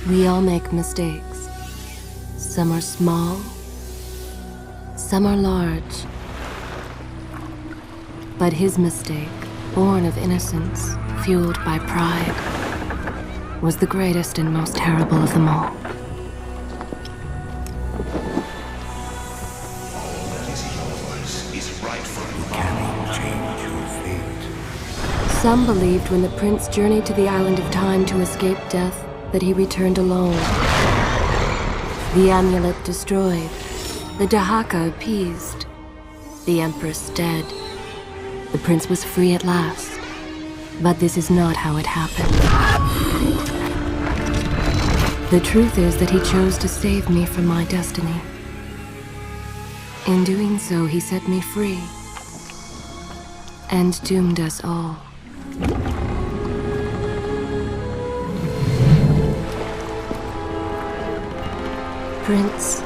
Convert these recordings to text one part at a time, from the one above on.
We all make mistakes. Some are small, some are large. But his mistake, born of innocence, fueled by pride, was the greatest and most terrible of them all. All that is yours is rightfully cannot change your fate. Some believed when the prince journeyed to the island of time to escape death that he returned alone. The amulet destroyed, the Dahaka appeased, the empress dead. The prince was free at last. But this is not how it happened. The truth is that he chose to save me from my destiny. In doing so, he set me free and doomed us all. Prince,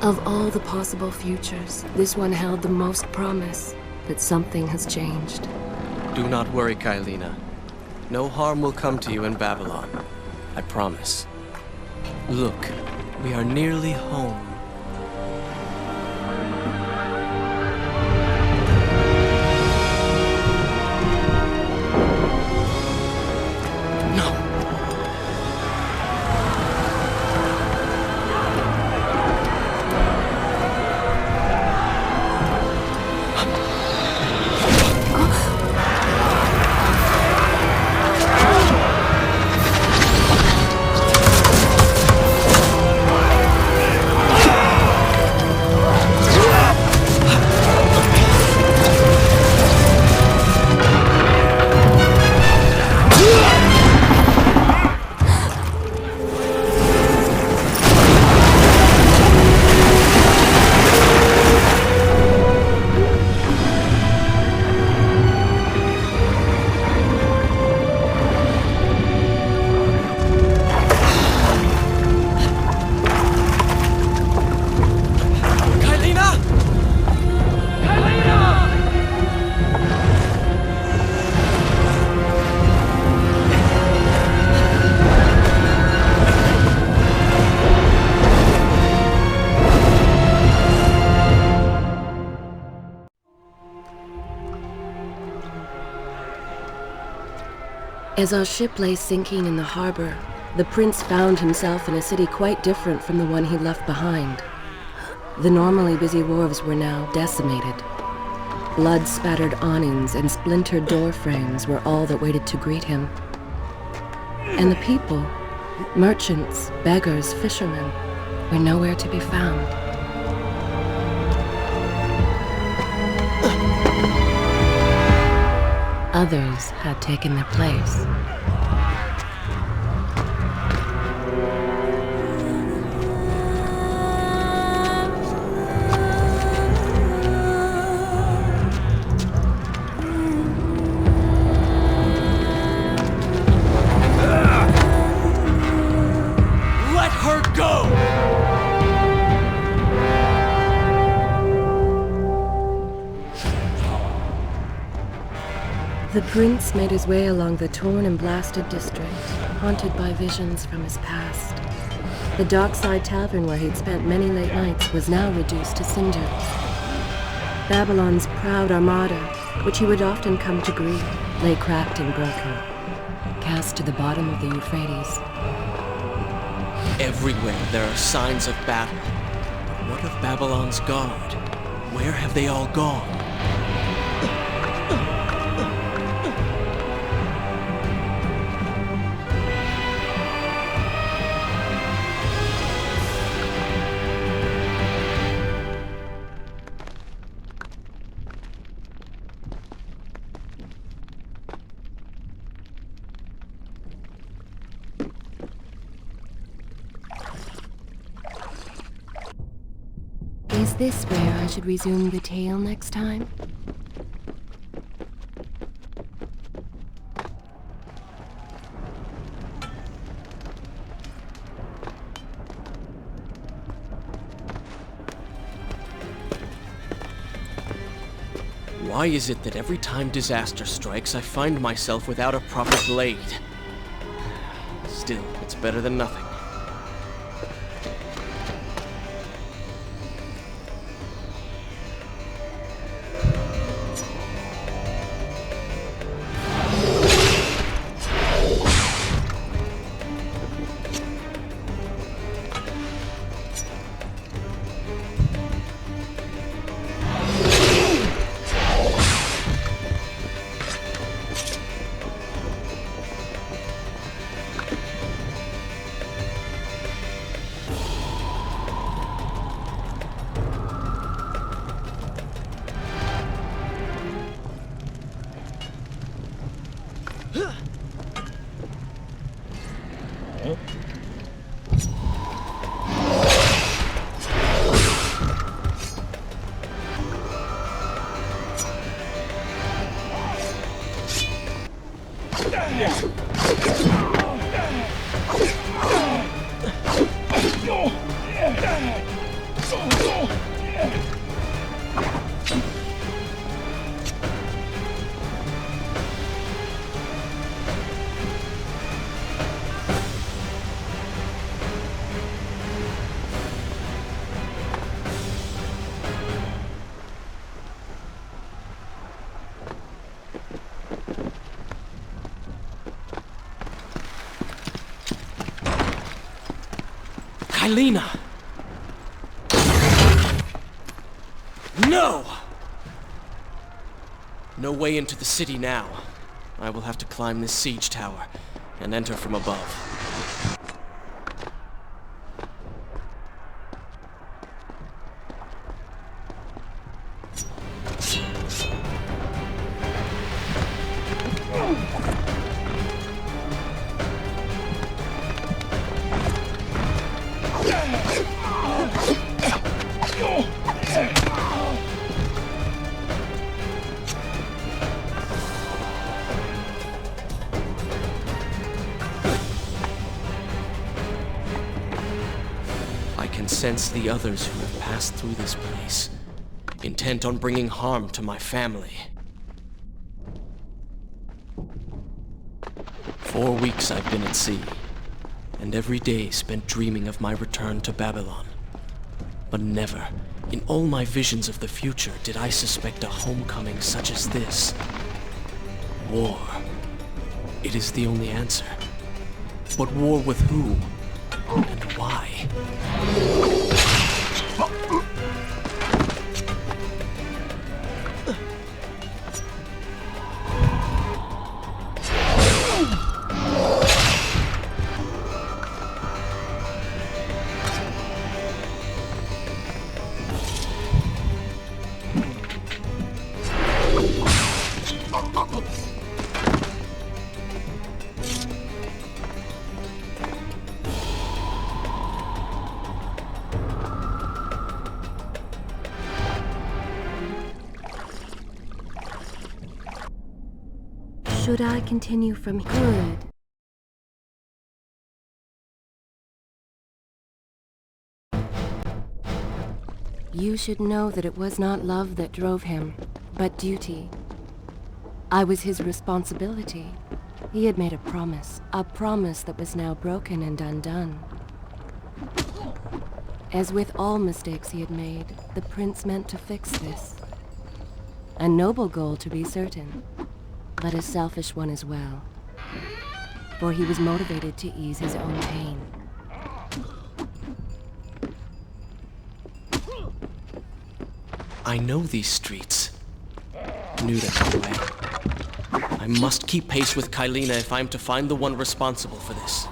of all the possible futures, this one held the most promise that something has changed. Do not worry, Kailina. No harm will come to you in Babylon. I promise. Look, we are nearly home. As our ship lay sinking in the harbor, the prince found himself in a city quite different from the one he left behind. The normally busy wharves were now decimated. Blood-spattered awnings and splintered door frames were all that waited to greet him. And the people, merchants, beggars, fishermen, were nowhere to be found. Others had taken their place. Let her go! The prince made his way along the torn and blasted district, haunted by visions from his past. The dockside tavern where he'd spent many late nights was now reduced to cinders. Babylon's proud armada, which he would often come to greet, lay cracked and broken, cast to the bottom of the Euphrates. Everywhere there are signs of battle. But what of Babylon's guard? Where have they all gone? Is this where I should resume the tale next time? Why is it that every time disaster strikes, I find myself without a proper blade? Still, it's better than nothing. Kylina! No! No way into the city now. I will have to climb this siege tower and enter from above. I can sense the others who have passed through this place, intent on bringing harm to my family. 4 weeks I've been at sea, and every day spent dreaming of my return to Babylon. But never, in all my visions of the future, did I suspect a homecoming such as this. War. It is the only answer. But war with who? And why? Should I continue from here? You should know that it was not love that drove him, but duty. I was his responsibility. He had made a promise that was now broken and undone. As with all mistakes he had made, the prince meant to fix this. A noble goal, to be certain, but a selfish one as well. For he was motivated to ease his own pain. I know these streets. Knew that way. I must keep pace with Kylina if I'm to find the one responsible for this.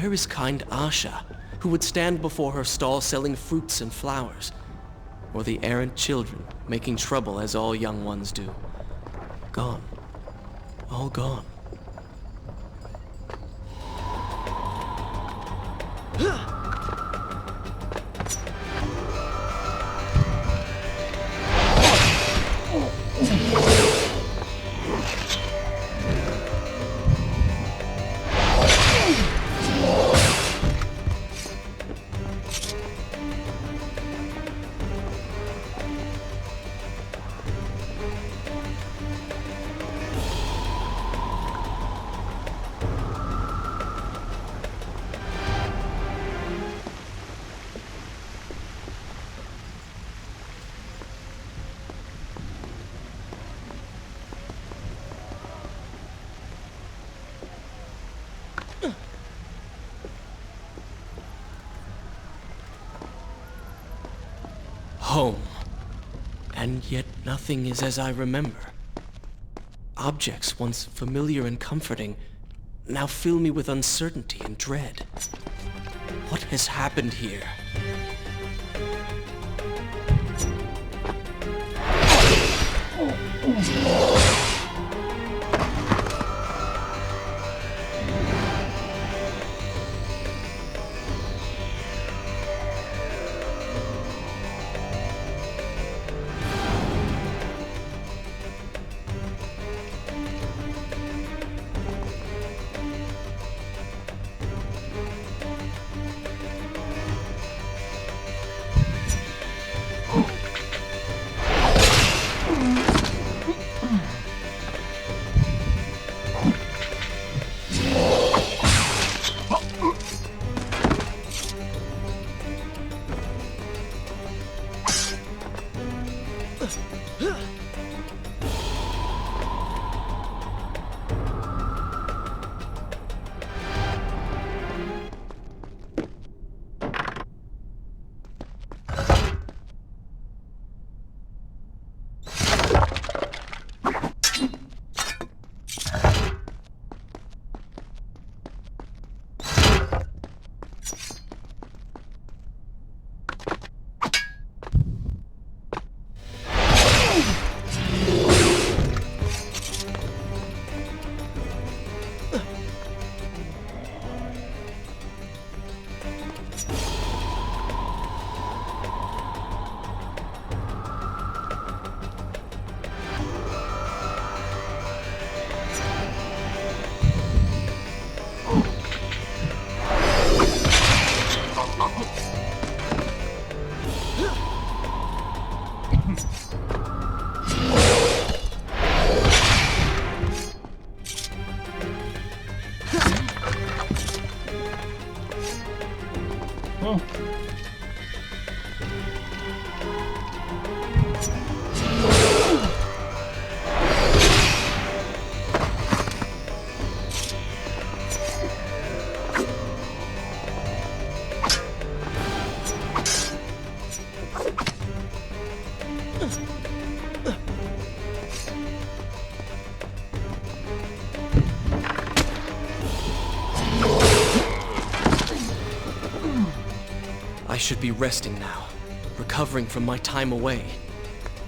Where is kind Asha, who would stand before her stall selling fruits and flowers? Or the errant children, making trouble as all young ones do? Gone. All gone. Home. And yet nothing is as I remember. Objects once familiar and comforting now fill me with uncertainty and dread. What has happened here? I should be resting now, recovering from my time away,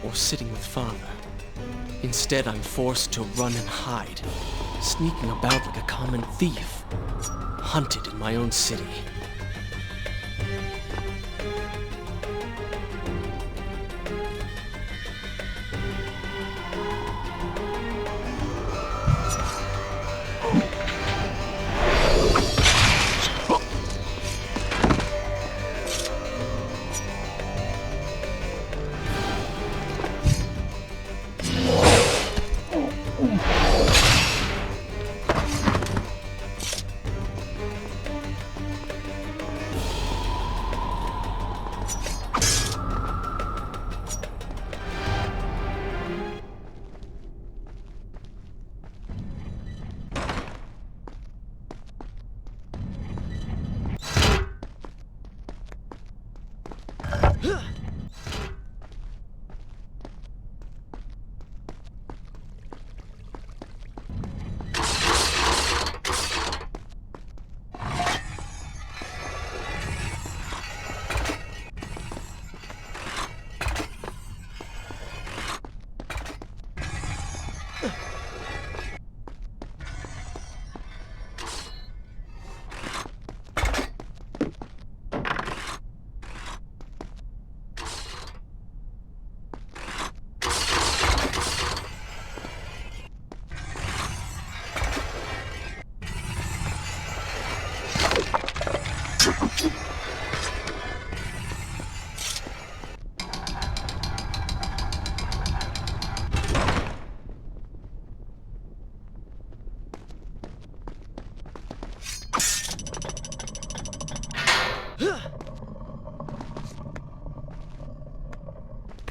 or sitting with Father. Instead, I'm forced to run and hide, sneaking about like a common thief, hunted in my own city.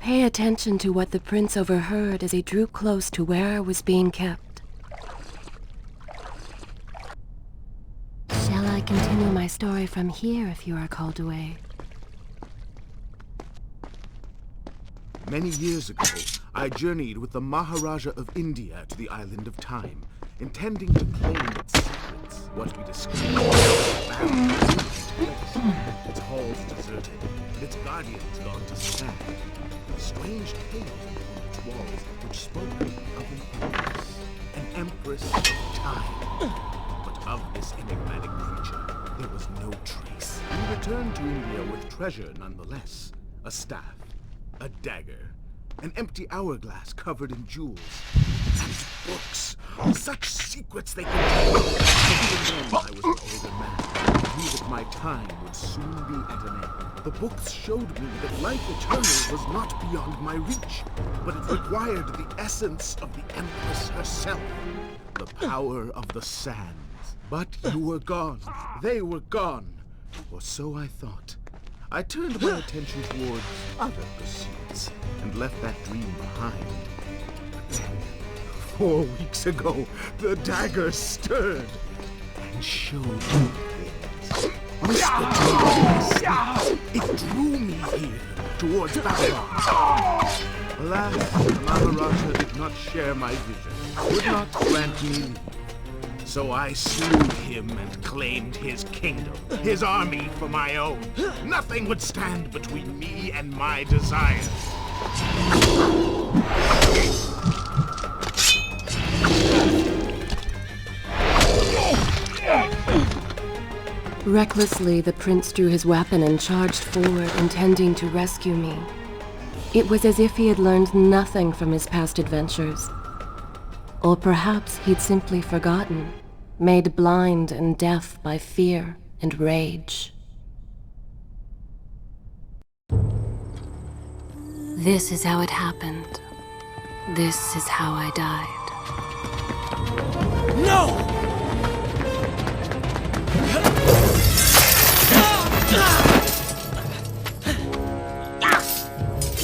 pay attention to what the prince overheard as he drew close to where I was being kept. Shall I continue my story from here if you are called away? Many years ago, I journeyed with the Maharaja of India to the island of Time, intending to claim its secrets. What we discovered was a battle. Its halls deserted, and its guardians gone to stand. Strange tales upon its walls which spoke of an empress. An empress of time. But of this enigmatic creature, there was no trace. We returned to India with treasure nonetheless. A staff, a dagger, an empty hourglass covered in jewels, and books. Such secrets they contained. Even then, I was an older man. I knew that my time would soon be at an end. The books showed me that life eternal was not beyond my reach, but it required the essence of the Empress herself, the power of the sands. But you were gone. They were gone. Or so I thought. I turned my attention towards other pursuits and left that dream behind. But then, 4 weeks ago, the dagger stirred and showed me things. Whispered to me in my sleep. It drew me here, towards Babylon. Alas, the Maharaja did not share my vision, would not grant me leave. So I slew him and claimed his kingdom, his army for my own. Nothing would stand between me and my desires. Recklessly, the prince drew his weapon and charged forward, intending to rescue me. It was as if he had learned nothing from his past adventures. Or perhaps he'd simply forgotten, made blind and deaf by fear and rage. This is how it happened. This is how I died. No!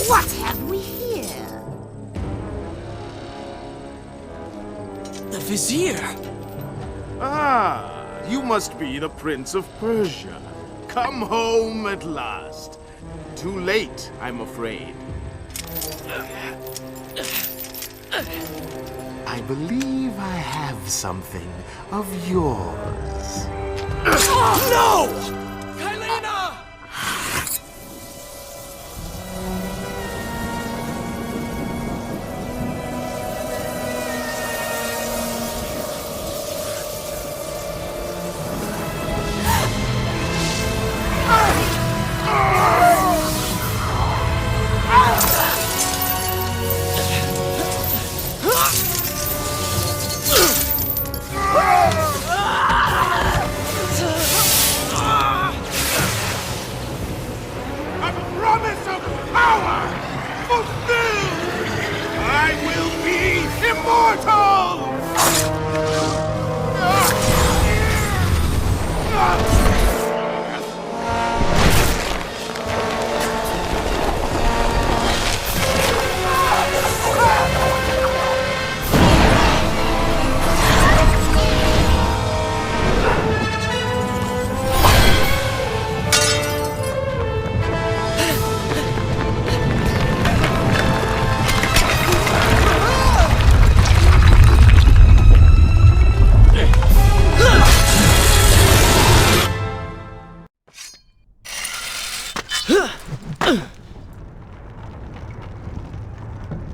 What have we here? The Vizier! Ah, you must be the Prince of Persia. Come home at last. Too late, I'm afraid. I believe I have something of yours. No! Kylena!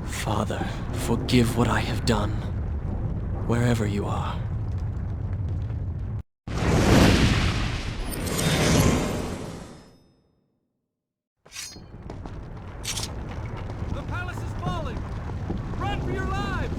Father, forgive what I have done, wherever you are. The palace is falling! Run for your lives!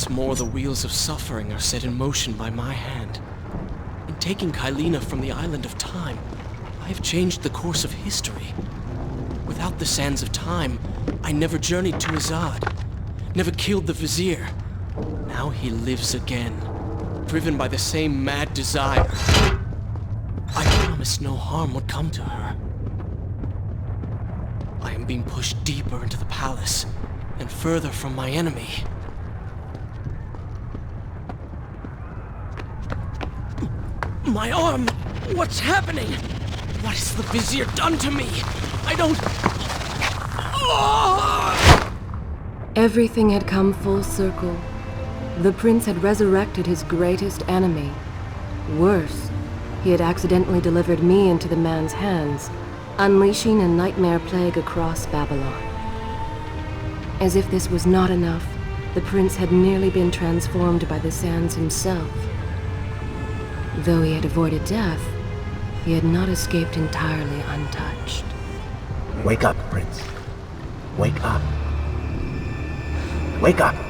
Once more the wheels of suffering are set in motion by my hand. In taking Kylina from the island of time, I have changed the course of history. Without the sands of time, I never journeyed to Azad, never killed the Vizier. Now he lives again, driven by the same mad desire. I promised no harm would come to her. I am being pushed deeper into the palace, and further from my enemy. My arm! What's happening? What has the Vizier done to me? I don't... Everything had come full circle. The prince had resurrected his greatest enemy. Worse, he had accidentally delivered me into the man's hands, unleashing a nightmare plague across Babylon. As if this was not enough, the prince had nearly been transformed by the sands himself. Though he had avoided death, he had not escaped entirely untouched. Wake up, Prince. Wake up. Wake up!